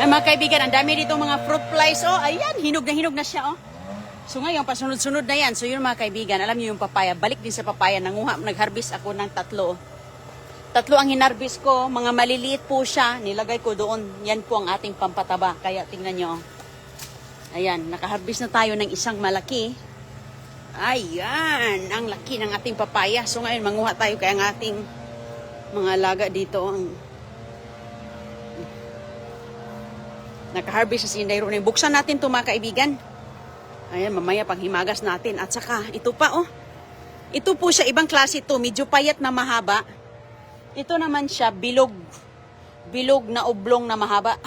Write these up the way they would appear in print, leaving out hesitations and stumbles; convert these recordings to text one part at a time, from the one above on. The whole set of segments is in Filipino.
Ay mga kaibigan, ang dami dito mga fruit flies. Oh, ayan, hinog na siya. Oh. So ngayon, pasunod-sunod na yan. So yun mga kaibigan, alam niyo yung papaya. Balik din sa papaya. Nag-harvest ako ng tatlo. Tatlo ang hinarbis ko. Mga maliliit po siya. Nilagay ko doon. Yan po ang ating pampataba. Kaya tingnan nyo. Ayan, nakaharvest na tayo ng isang malaki. Ayan, ang laki ng ating papaya. So ngayon, manguha tayo kaya ang ating mga alaga dito. Nakaharvest sa Inday Ronin. Buksan natin ito mga kaibigan. Ayan, mamaya panghimagas natin. At saka, ito pa oh. Ito po siya, ibang klase ito. Medyo payat na mahaba. Ito naman siya, bilog. Bilog na oblong na mahaba.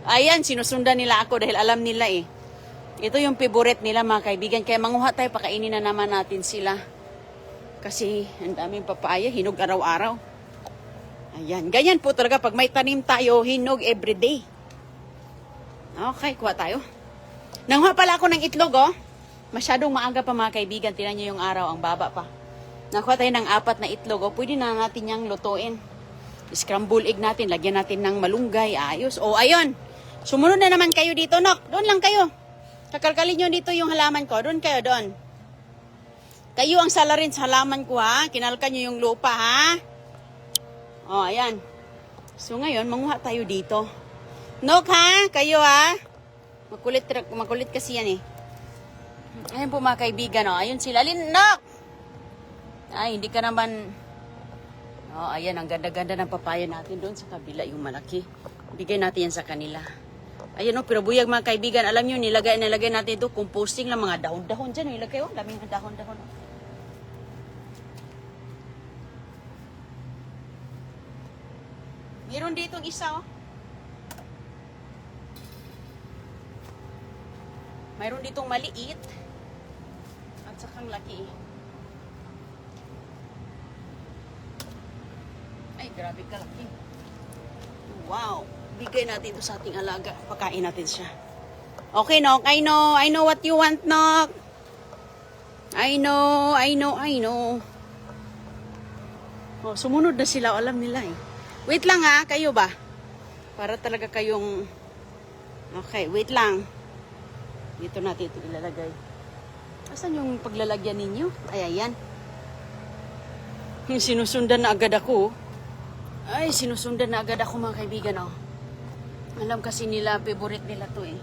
Ayan, sinusundan nila ako dahil alam nila eh. Ito yung favorite nila mga kaibigan. Kaya manguha tayo, pakainin na naman natin sila. Kasi ang daming papaya, hinog araw-araw. Ayan, ganyan po talaga. Pag may tanim tayo, hinog everyday. Okay, kuha tayo. Nanguha pala ako ng itlog oh. Masyadong maaga pa mga kaibigan. Tingnan niyo yung araw, ang baba pa. Nakuha tayo ng 4 na itlog. O, pwede na natin yung lutuin. Scramble egg natin. Lagyan natin ng malunggay. Ayos. O, ayun. Sumunod na naman kayo dito, Nok. Doon lang kayo. Kakalkalin nyo dito yung halaman ko. Doon kayo, doon. Kayo ang salarin sa halaman ko, ha. Kinalkan nyo yung lupa, ha. O, ayan. So, ngayon, manguha tayo dito. Nok, ha. Kayo, ha. Makulit kasi yan, eh. Ayan po, mga kaibigan, o. Ayun sila. Nok! Ay, hindi ka naman... Oh, ayan, ang ganda-ganda ng papaya natin doon sa kabila, yung malaki. Bigay natin yan sa kanila. Ayan, oh, pero buyag mga kaibigan, alam nyo, nilagay natin ito, composting lang mga dahon-dahon dyan. Nilagay, oh, daming dahon-dahon. Oh. Meron ditong isa, oh. Mayroon ditong maliit. At sakang laki, eh. Ay, grabe kalaki. Wow. Bigay natin ito sa ating alaga. Pakain natin siya. Okay, Nok. I know what you want, Nok. I know. Oh, sumunod na sila. Alam nila eh. Wait lang ha. Kayo ba? Para talaga kayong... Okay, wait lang. Dito natin ito ilalagay. Asan yung paglalagyan ninyo? Ay, ayan. Sinusundan na agad ako. Ay, sinusundan na agad ako mga kaibigan, oh. Alam kasi nila, favorite nila to eh.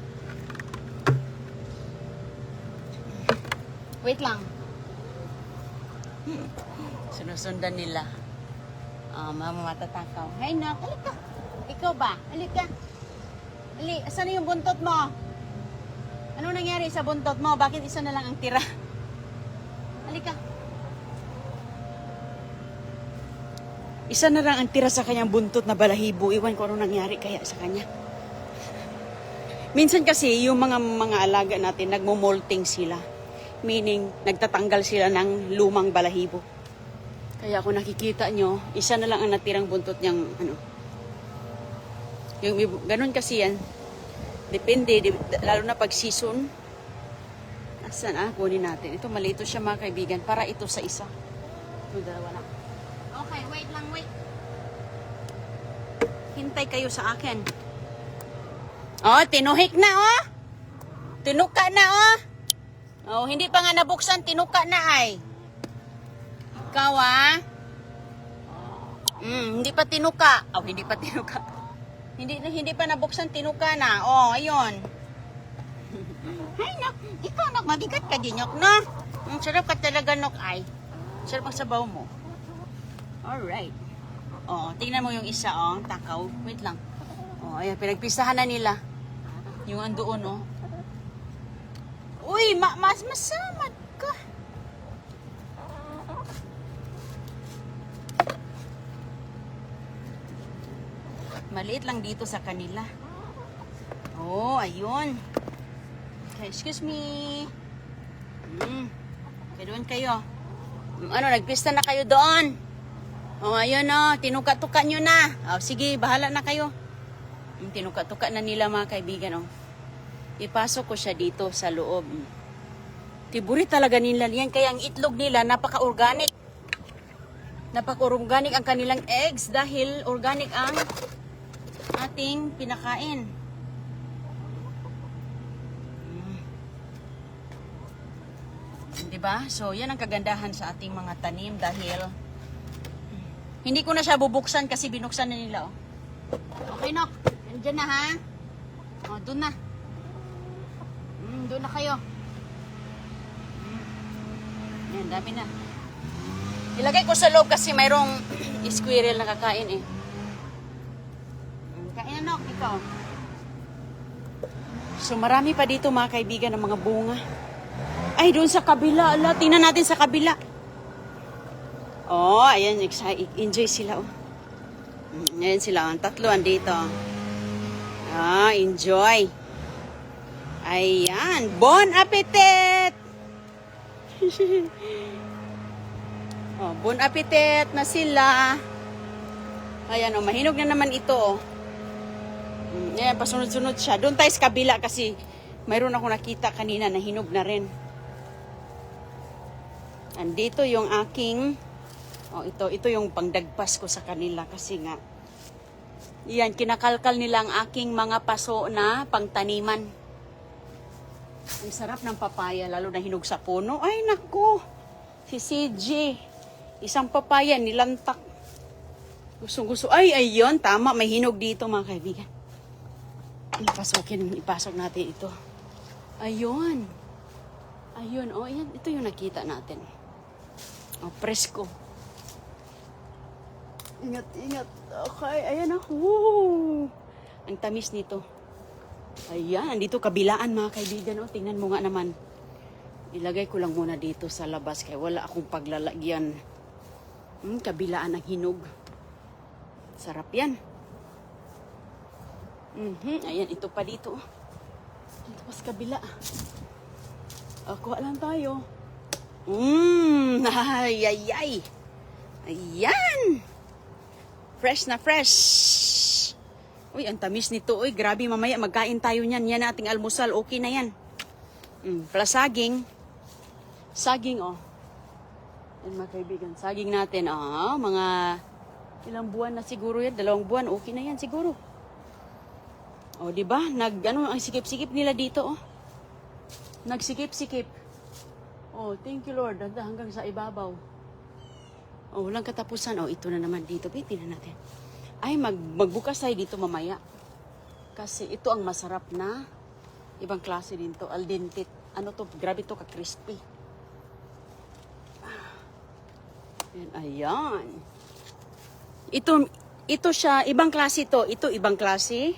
Wait lang. Sinusundan nila. Mama matatakaw. Hey, Nak, halika. Ikaw ba? Halika. Hali, asan na yung buntot mo? Ano nangyari sa buntot mo? Bakit isa na lang ang tira? Halika. Isa na lang ang tira sa kanyang buntot na balahibo. Iwan ko ano nangyari kaya sa kanya. Minsan kasi yung mga alaga natin nagmo-molting sila. Meaning nagtatanggal sila ng lumang balahibo. Kaya kung nakikita nyo, isa na lang ang natirang buntot niyang ano. Yung ganun kasi yan. Depende, lalo na pag season. Asan kunin natin. Ito malito siya mga kaibigan. Para ito sa isa. Ito dalawa na. Okay, wait lang, wait. Hintay kayo sa akin. Oh, tinuhik na, oh. Tinuka na, oh. Oh, hindi pa nga nabuksan, tinuka na ay. Ikaw, ah. Hindi pa tinuka. Oh, hindi pa tinuka. Hindi pa nabuksan, tinuka na. Oh, ayun. Ay, Nok. Ikaw, Nok, mabigat ka din, Nok, no? Sarap ka talaga, Nok, ay. Sarap ang sabaw mo. Alright. Oh, tingnan mo yung isa, oh, takaw. Wait lang. Oh, ayan, pinagpisahan na nila. Yung andoon, oh. Uy, mas masamad ka. Maliit lang dito sa kanila. Oh, ayun. Okay, excuse me. Okay, doon kayo. Ano, nagpista na kayo doon. Oh, ayun oh, tinuka-tuka nyo na. Oh, sige, bahala na kayo. Tinuka-tuka na nila mga kaibigan, oh. Ipasok ko siya dito sa loob. Tiburi talaga nila yan. Kaya ang itlog nila, napaka-organic. Napaka-organic ang kanilang eggs dahil organic ang ating pinakain. Diba? So, yan ang kagandahan sa ating mga tanim dahil hindi ko na siya bubuksan kasi binuksan na nila. Oh. Okay, Nok. Nandiyan na, ha? O, doon na. Doon na kayo. Yan, dami na. Ilagay ko sa loob kasi mayroong squirrel na kakain eh. Kain na, Nok. Ikaw. So, marami pa dito mga kaibigan ng mga bunga. Ay, doon sa kabila. Ala, tingnan natin sa kabila. Oh, ayan. Enjoy sila, oh. Ayan sila, oh. Tatlo andito. Ah, enjoy. Ayan. Bon appetit! Oh, bon appetit na sila. Ayan, oh. Mahinog na naman ito, oh. Ayan, pasunod-sunod siya. Doon tayo sa kabila kasi mayroon ako nakita kanina na hinog na rin. Andito yung aking, oh, ito yung pangdagpas ko sa kanila kasi nga, yan, kinakalkal nila ang aking mga paso na pangtaniman. Ang sarap ng papaya, lalo na hinog sa puno. Ay, naku, si CJ, isang papaya, nilantak. Gusto. Ay, ayun, tama, may hinog dito mga kaibigan. Ipasok natin ito. Ayun. Ayun, oh, yan, ito yung nakita natin. Oh, presko. Ingat. Okay, ayan oh. Woo! Ang tamis nito. Ayan, andito kabilaan mga kaibigan. Oh, tingnan mo nga naman. Ilagay ko lang muna dito sa labas kaya wala akong paglalagyan. Kabilaan ng hinog. Sarap yan. Ayan, ito pa dito. Dito pa sa kabila. Kuha lang tayo. Ay. Ayan. Fresh na fresh. Uy, ang tamis nito. Uy, grabe mamaya. Magkain tayo niyan. Yan ating almusal. Okay na yan. Plus saging. Saging, oh. Yan mga kaibigan. Saging natin, oh. Mga ilang buwan na siguro yan. 2 buwan. Okay na yan siguro. Oh, diba? Ang sikip-sikip nila dito, oh. Nagsikip-sikip. Oh, thank you Lord. Hanggang sa ibabaw. Oh, walang katapusan. Oh, ito na naman dito. Tingnan natin. Ay, magbukas tayo dito mamaya. Kasi ito ang masarap na ibang klase din to. Al dente. Ano to? Grabe to ka-crispy. Ayan. Ito siya. Ibang klase to. Ito ibang klase.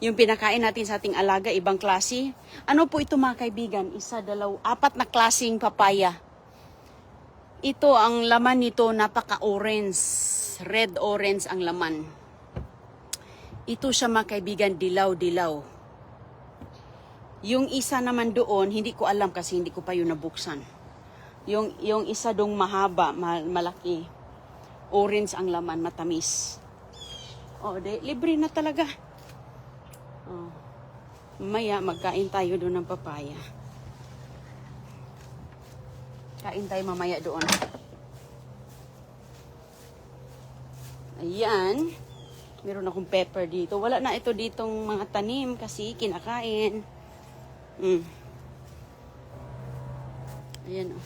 Yung pinakain natin sa ating alaga, ibang klase. Ano po ito mga kaibigan? 1, 2, 4 na klaseng papaya. Ito, ang laman nito, napaka-orange. Red-orange ang laman. Ito siya mga kaibigan, dilaw-dilaw. Yung isa naman doon, hindi ko alam kasi hindi ko pa yun nabuksan. Yung isa dong mahaba, malaki. Orange ang laman, matamis. Oh, libre na talaga. Oh. Maya, magkain tayo doon ng papaya. Kain tayo mamaya doon. Ayan. Meron akong pepper dito. Wala na ito ditong mga tanim kasi kinakain. Ayan oh.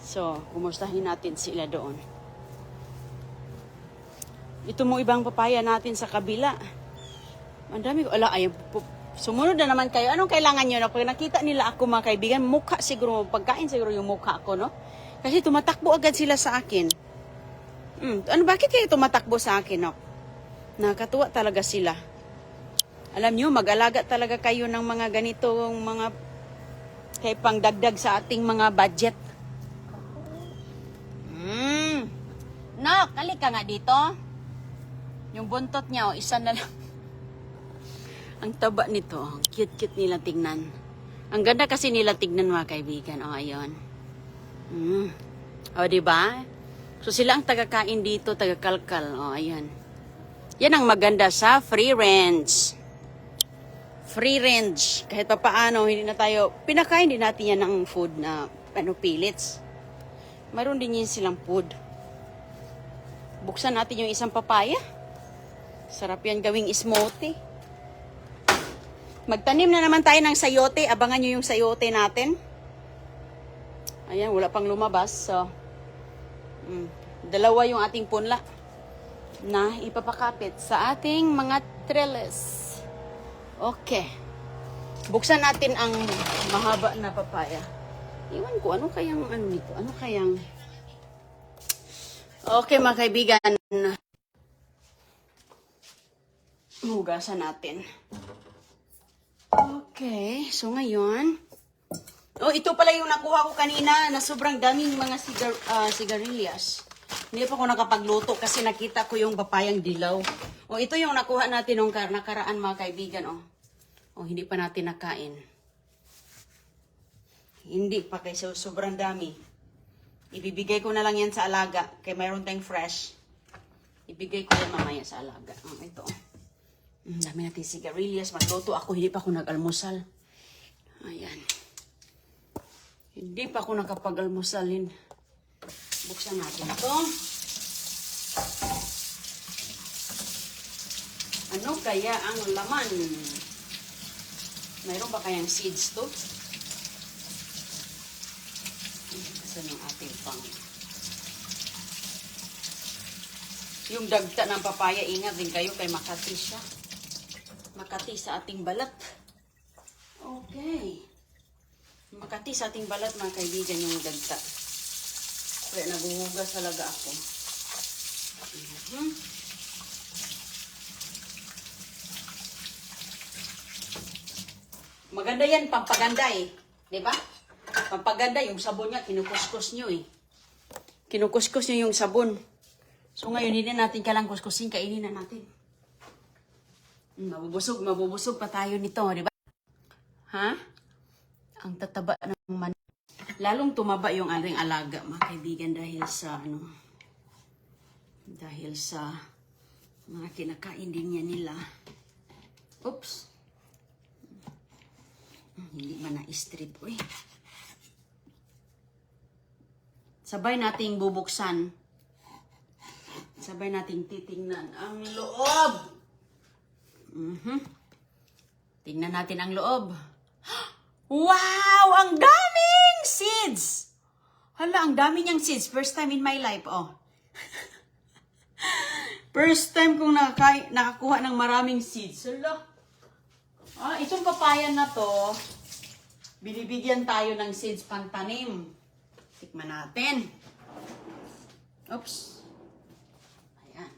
So, kumustahin natin sila doon. Ito mo ibang papaya natin sa kabila. Ang dami ko. Sumunod na naman kayo. Anong kailangan nyo? Pag nakita nila ako mga kaibigan, mukha siguro, pagkain siguro yung mukha ko, no? Kasi tumatakbo agad sila sa akin. Bakit kayo tumatakbo sa akin, no? Nakatuwa talaga sila. Alam nyo, mag-alaga talaga kayo ng mga ganitong mga kay pangdagdag sa ating mga budget. No, kalik ka nga dito. Yung buntot niya, isa na lang. Ang taba nito, ang cute-cute nila tingnan. Ang ganda kasi nila tignan mga kaibigan. Oh, ayun. O, diba? So, sila ang tagakain dito, tagakalkal. O, ayan. Yan ang maganda sa free range. Free range. Kahit pa paano, hindi na tayo, pinakain din natin yan ng food na, pellets. Mayroon din yun silang food. Buksan natin yung isang papaya. Sarap yan gawing smoothie. Magtanim na naman tayo ng sayote. Abangan nyo yung sayote natin. Ayan, wala pang lumabas. So, dalawa yung ating punla na ipapakapit sa ating mga trellis. Okay. Buksan natin ang mahaba na papaya. Iwan ko, ano kayang ano nito? Ano kayang... Okay, mga kaibigan. Hugasan natin. Okay, so ngayon... Oh, ito pala yung nakuha ko kanina na sobrang daming mga sigarilyas. Hindi pa ako nakapagluto kasi nakita ko yung papayang dilaw. Oh, ito yung nakuha natin nung nakaraan, mga kaibigan. Oh, hindi pa natin nakain. Hindi pa kasi sobrang dami. Ibibigay ko na lang yan sa alaga. Kaya mayroon tayong fresh. Ibigay ko yan mamaya sa alaga. Ito. Dami natin sigarilyas. Magluto ako. Hindi pa ako nag-almusal. Ayan. Hindi pa ako nakapag-almusalin. Buksan natin ito. Ano kaya ang laman? Mayroon ba kayang seeds to? Saan yung ating pang... Yung dagta ng papaya, ingat din kayo kay makati siya. Makati sa ating balat. Okay. Makati sa ating balat, mga kaibigan, yung dagta. Kaya naguhugas talaga ako. Maganda yan, pampaganda eh. Diba? Pampaganda, yung sabon niya, kinukuskus nyo eh. Kinukuskus nyo yung sabon. So ngayon, hindi natin kailang kuskusin, kainin na natin. Mabubusog pa tayo nito, diba? Ha? Ang tataba ng man. Lalong tumaba yung ating alaga, mga kaibigan, dahil sa mga kinakain din niya nila. Oops. Hindi man na-strip, uy. Sabay nating bubuksan. Sabay nating titingnan ang loob. Tingnan natin ang loob. Wow! Ang daming seeds! Hala, ang dami niyang seeds. First time in my life, oh. First time kong nakakuha ng maraming seeds. Hala. Itong papaya na to, binibigyan tayo ng seeds pantanim. Tikman natin. Oops. Ayan.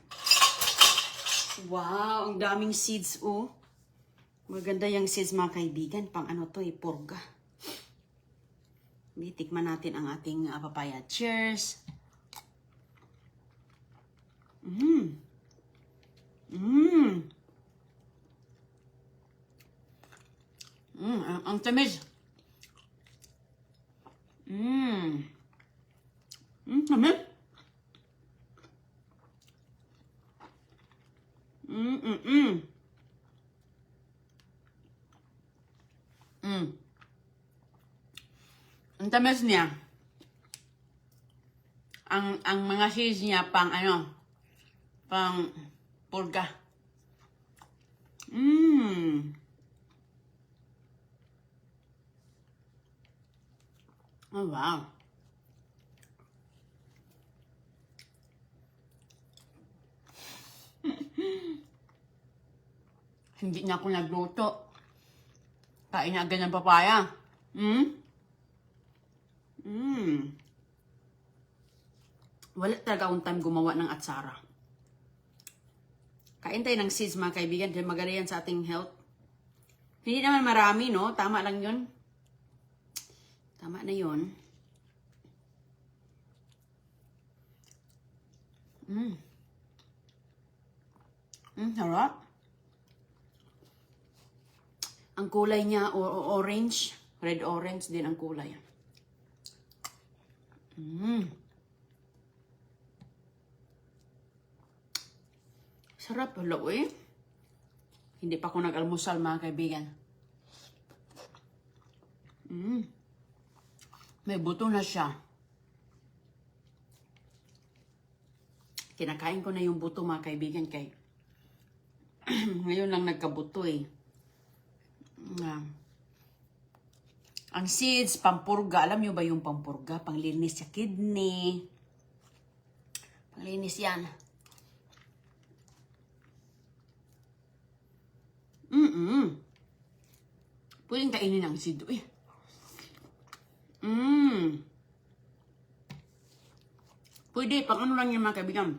Wow, ang daming seeds, oh. Maganda yung seeds, mga kaibigan. Pang ano to, purga. Tikman natin ang ating papaya. Cheers! Ang tamis. Tamis. Ang tamis niya. Ang mga seeds niya pang purga. Oh, wow. Hindi na ako nagluto. Kain na agad ng papaya. Wala talaga akong time gumawa ng atsara. Kain tayo ng seeds, mga kaibigan. Dahil maganda yan sa ating health. Hindi naman marami, no? Tama lang yun. Tama na yun. Harap. Ang kulay niya, orange. Red-orange din ang kulay. Sarap, hala, eh. Hindi pa ako nag-almusal, mga kaibigan. May buto na siya. Kinakain ko na yung buto, mga kaibigan, kay Ngayon lang nagkabuto eh. Ang seeds, pampurga. Alam nyo ba yung pampurga? Panglinis sa kidney. Panglinis yan. Pwedeng kainin ang seed. Eh. Pwede, pang ano lang yung mga kaibigan.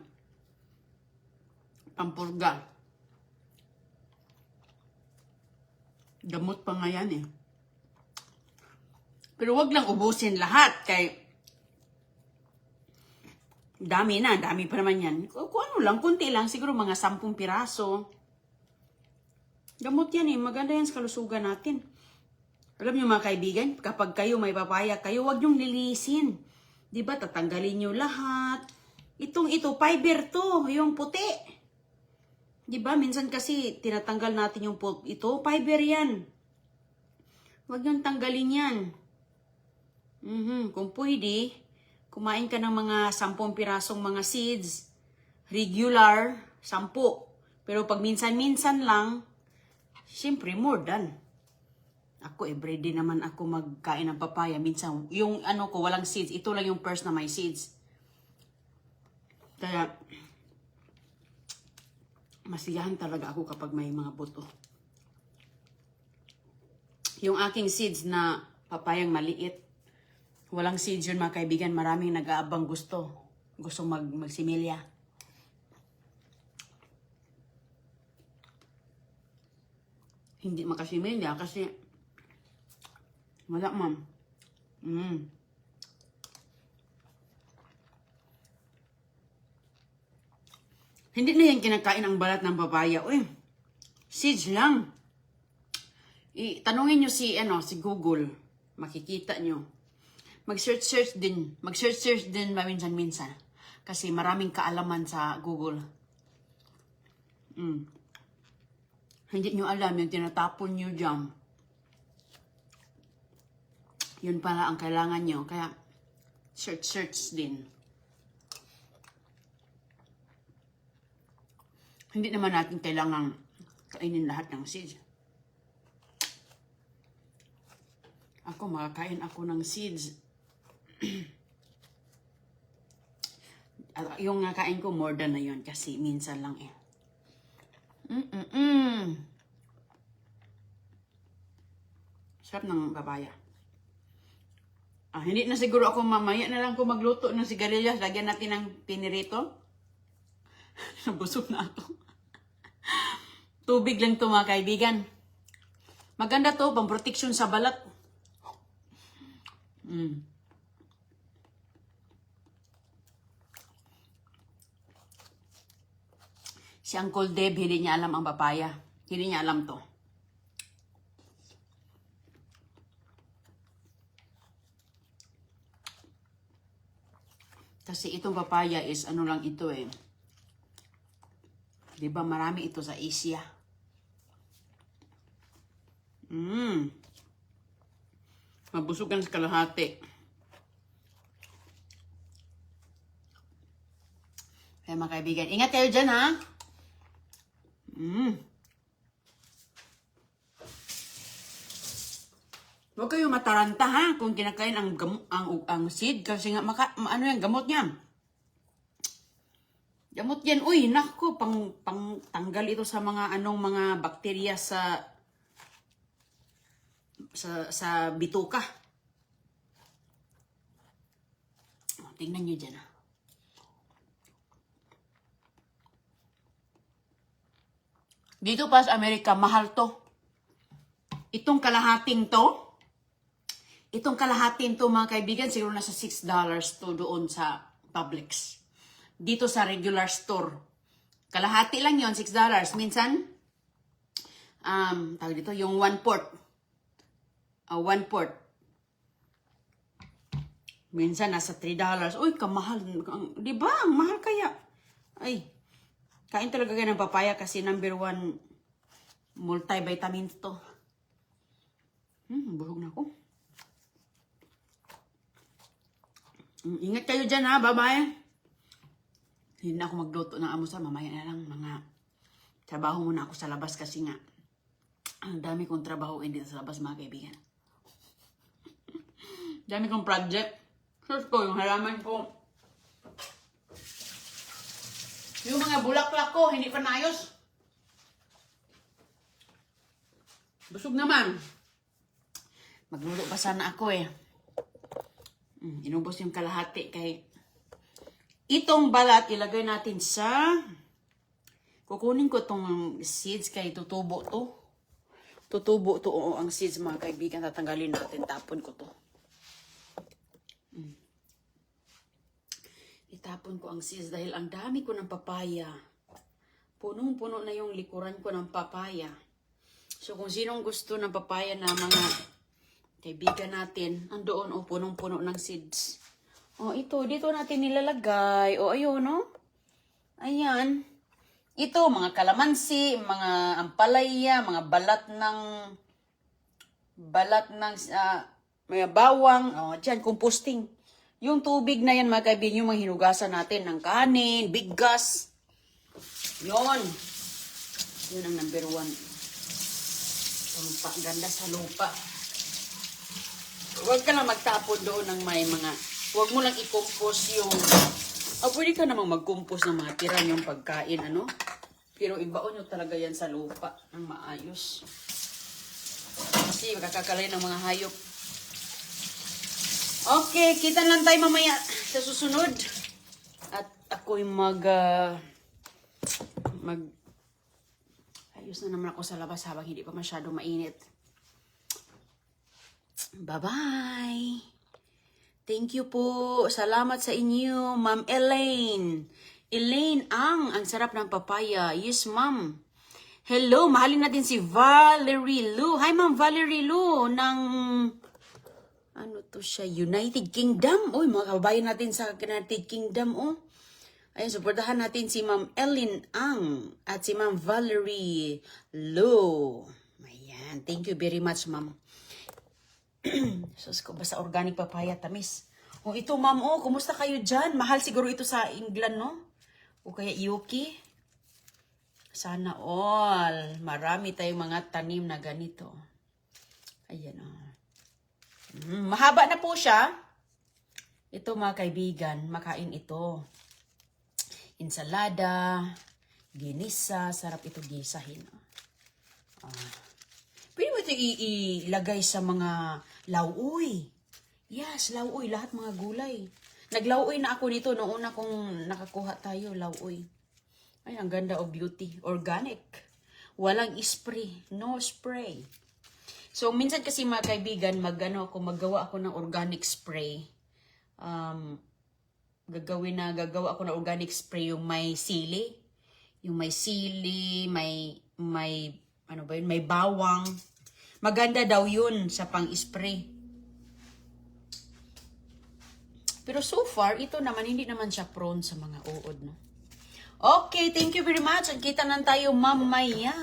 Pampurga. Gamot pa nga yan eh. Pero wag lang ubusin lahat kay dami pa naman yan. Kung ano lang, kunti lang, siguro mga 10 piraso. Gamot yan eh, maganda yan sa kalusugan natin. Alam niyo mga kaibigan, kapag kayo may papaya kayo, wag niyong lilisin. Diba, tatanggalin niyo lahat. Ito, fiber to, yung puti. Diba, minsan kasi tinatanggal natin yung ito, fiber yan. Wag niyong tanggalin yan. Kung pwede, kumain ka ng mga 10 pirasong mga seeds. Regular, 10. Pero pag minsan-minsan lang, siyempre more than. Ako, everyday naman ako magkain ng papaya. Minsan, yung ano ko, walang seeds. Ito lang yung first na may seeds. Kaya, masiyahan talaga ako kapag may mga buto. Yung aking seeds na papayang maliit, walang seeds yun mga kaibigan. Maraming nag-aabang gusto. Gusto magsimilya. Hindi makasimilya kasi wala ma'am. Hindi na yan kinakain ang balat ng papaya. Uy, seeds lang. Tanungin nyo si Google. Makikita nyo. Mag-search din maminsan-minsan. Kasi maraming kaalaman sa Google. Hindi nyo alam yung tinatapon nyo dyan. Yun pala ang kailangan nyo. Kaya, search din. Hindi naman natin kailangan kainin lahat ng seeds. Ako, makakain ako ng seeds. Yung nakain ko, more than na yun. Kasi minsan lang eh. Sarap ng papaya. Hindi na siguro ako mamaya na lang ko magluto ng sigarilyas. Lagyan natin ng pinirito. Nabusog na ako. Tubig lang to mga kaibigan. Maganda to, pang protection sa balat. Si Uncle Deb, hindi niya alam ang papaya. Hindi niya alam to. Kasi itong papaya is ano lang ito eh. Diba marami ito sa Asia. Mabusugan sa kalahati. Kaya mga kaibigan, ingat kayo dyan ha. Huwag kayo mataranta ha kung kinakain ang seed kasi nga ano yan, gamot niya. Gamot yan. Uy, nako, pang tanggal ito sa mga mga bakterya sa bituka. Tingnan nyo dyan ha. Dito pa sa Amerika, mahal to. Itong kalahating to mga kaibigan, siguro nasa $6 to doon sa Publix. Dito sa regular store. Kalahati lang yon $6. Minsan, tawag dito, yung 1/4. 1/4. Minsan, nasa $3. Uy, kamahal. Diba? Ang mahal kaya. Ay, kain talaga kayo ng papaya kasi number 1 multivitamins to. Bulog na ako. Ingat kayo dyan ha. Bye-bye. Hindi na ako magluto ng amusal. Mamaya na lang mga Trabaho muna ako sa labas kasi nga, ang dami kong trabaho dito sa labas, mga kaibigan. Dami kong project. First ko, yung halaman ko. Yung mga bulaklak ko, hindi pa naayos. Busog naman. Magluto pa sana ako eh. Inubos yung kalahati kay itong balat ilagay natin sa kukunin ko tong seeds kay tutubo to. Tutubo to oo, ang seeds mga kaibigan. Tatanggalin natin. Tapon ko to. Itapon ko ang seeds dahil ang dami ko ng papaya. Punong-puno na yung likuran ko ng papaya. So kung sinong gusto ng papaya na mga kaibigan natin, andoon o punong-puno ng seeds. O ito, dito natin nilalagay. O ayun, no? Ayan. Ito, mga kalamansi, mga ampalaya, mga balat ng mga bawang. O, dyan, composting. Yung tubig na yan, mga kaibigan, yung mga hinugasan natin ng kanin, bigas. Yun. Yun ang number 1. Ganda sa lupa. Huwag ka lang magtapon doon ng may mga, huwag mo lang i-compose yung, pwede ka namang mag-compose ng mga tira yung pagkain, ano? Pero ibaon nyo talaga yan sa lupa ng maayos. Kasi makakakalay ng mga hayop. Okay, kita lang tayo mamaya sa susunod. At ako'y ayos na naman ako sa labas habang hindi pa masyado mainit. Bye-bye. Thank you po. Salamat sa inyo, Ma'am Elaine. Elaine ang sarap ng papaya. Yes, Ma'am. Hello, mahalin natin si Valerie Lu. Hi, Ma'am Valerie Lu ng ano to siya? United Kingdom. Uy, mga kababayan natin sa United Kingdom, oh. Ayun, supportahan natin si Ma'am Elaine Ang at si Ma'am Valerie Lu. Ayan, thank you very much, Ma'am. Sus ko, basta organic papaya, tamis. O ito, ma'am, kumusta kayo dyan? Mahal siguro ito sa England, no? O kaya Yuki? Sana all. Marami tayong mga tanim na ganito. Ayan, mahaba na po siya. Ito, mga kaibigan, makain ito. Ensalada, ginisa, sarap ito gisahin. Pwede mo ito ilagay sa mga lauoy. Yes, lauoy. Lahat mga gulay. Naglauoy na ako nito noong una kong nakakuha tayo, lauoy. Ay, ang ganda of beauty. Organic. Walang spray. No spray. So, minsan kasi mga kaibigan, maggawa ako ng organic spray. Gagawa ako ng organic spray yung may sili. Yung may sili, may ano ba yun? May bawang. Maganda daw yun sa pang-spray. Pero so far, ito naman, hindi naman siya prone sa mga uod, no? Okay, thank you very much. Ang kita lang tayo mamaya.